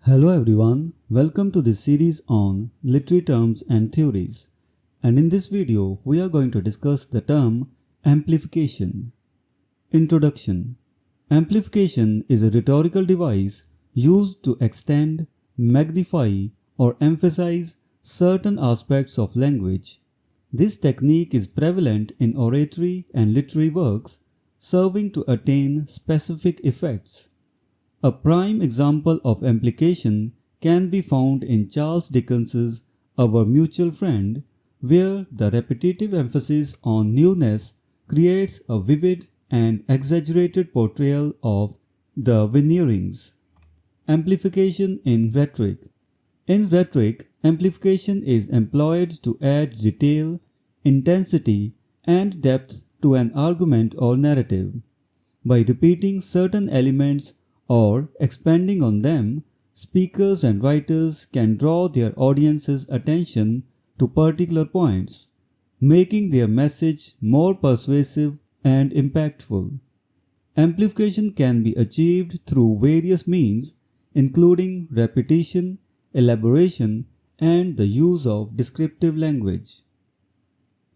Hello everyone, welcome to this series on literary terms and theories. And in this video, we are going to discuss the term amplification. Introduction. Amplification is a rhetorical device used to extend, magnify, or emphasize certain aspects of language. This technique is prevalent in oratory and literary works, serving to attain specific effects. A prime example of amplification can be found in Charles Dickens's Our Mutual Friend, where the repetitive emphasis on newness creates a vivid and exaggerated portrayal of the Veneerings. Amplification in rhetoric. In rhetoric, amplification is employed to add detail, intensity, and depth to an argument or narrative. By repeating certain elements or expanding on them, speakers and writers can draw their audience's attention to particular points, making their message more persuasive and impactful. Amplification can be achieved through various means, including repetition, elaboration, and the use of descriptive language.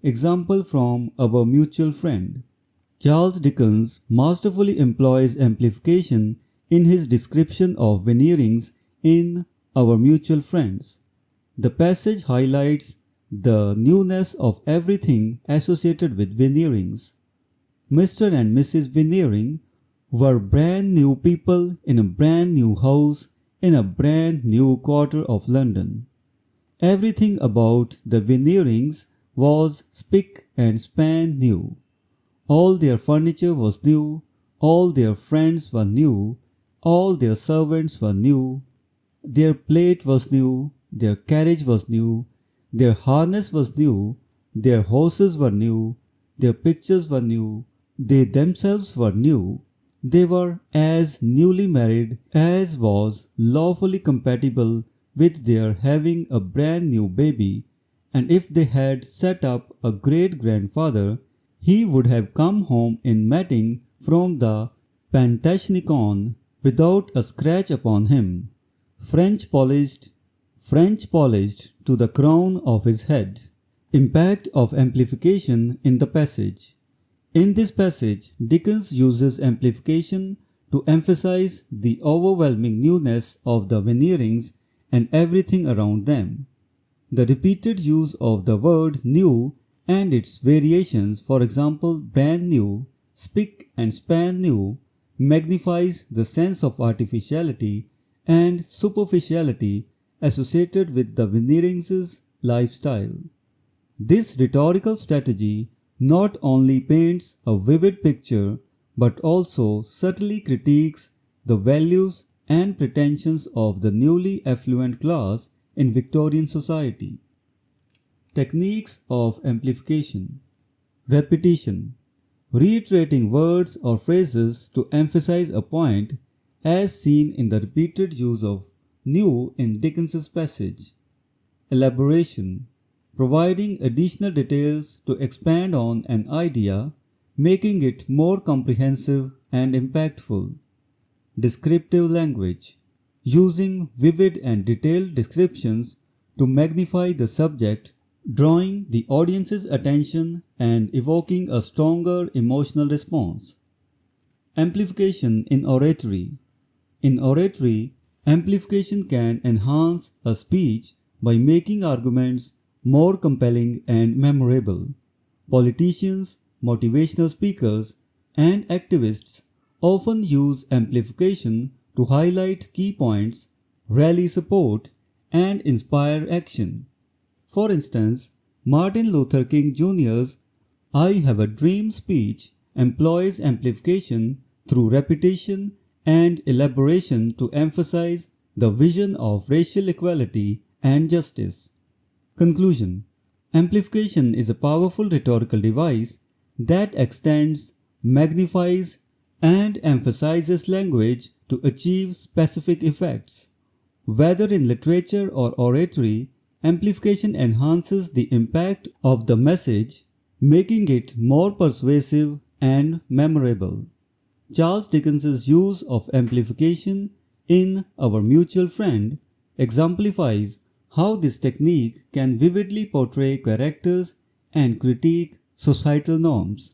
Example from Our Mutual Friend. Charles Dickens masterfully employs amplification in his description of Veneerings in Our Mutual Friends. The passage highlights the newness of everything associated with Veneerings. Mr. and Mrs. Veneering were brand new people in a brand new house in a brand new quarter of London. Everything about the Veneerings was spick and span new. All their furniture was new, all their friends were new, all their servants were new, their plate was new, their carriage was new, their harness was new, their horses were new, their pictures were new, they themselves were new. They were as newly married as was lawfully compatible with their having a brand new baby, and if they had set up a great-grandfather, he would have come home in matting from the Pantechnicon without a scratch upon him, French polished to the crown of his head. Impact of amplification in the passage. In this passage, Dickens uses amplification to emphasize the overwhelming newness of the Veneerings and everything around them. The repeated use of the word new and its variations, for example, brand new, spick and span new, magnifies the sense of artificiality and superficiality associated with the Veneerings' lifestyle. This rhetorical strategy not only paints a vivid picture but also subtly critiques the values and pretensions of the newly affluent class in Victorian society. Techniques of amplification. Repetition. Reiterating words or phrases to emphasize a point, as seen in the repeated use of new in Dickens's passage. Elaboration. Providing additional details to expand on an idea, making it more comprehensive and impactful. Descriptive language. Using vivid and detailed descriptions to magnify the subject, drawing the audience's attention and evoking a stronger emotional response. Amplification in oratory. In oratory, amplification can enhance a speech by making arguments more compelling and memorable. Politicians, motivational speakers, and activists often use amplification to highlight key points, rally support, and inspire action. For instance, Martin Luther King Jr.'s I Have a Dream speech employs amplification through repetition and elaboration to emphasize the vision of racial equality and justice. Conclusion. Amplification is a powerful rhetorical device that extends, magnifies, and emphasizes language to achieve specific effects. Whether in literature or oratory, amplification enhances the impact of the message, making it more persuasive and memorable. Charles Dickens's use of amplification in Our Mutual Friend exemplifies how this technique can vividly portray characters and critique societal norms.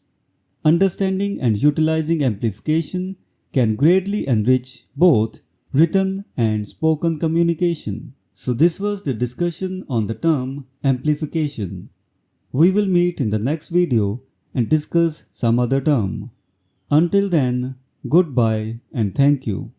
Understanding and utilizing amplification can greatly enrich both written and spoken communication. So this was the discussion on the term amplification. We will meet in the next video and discuss some other term. Until then, goodbye and thank you.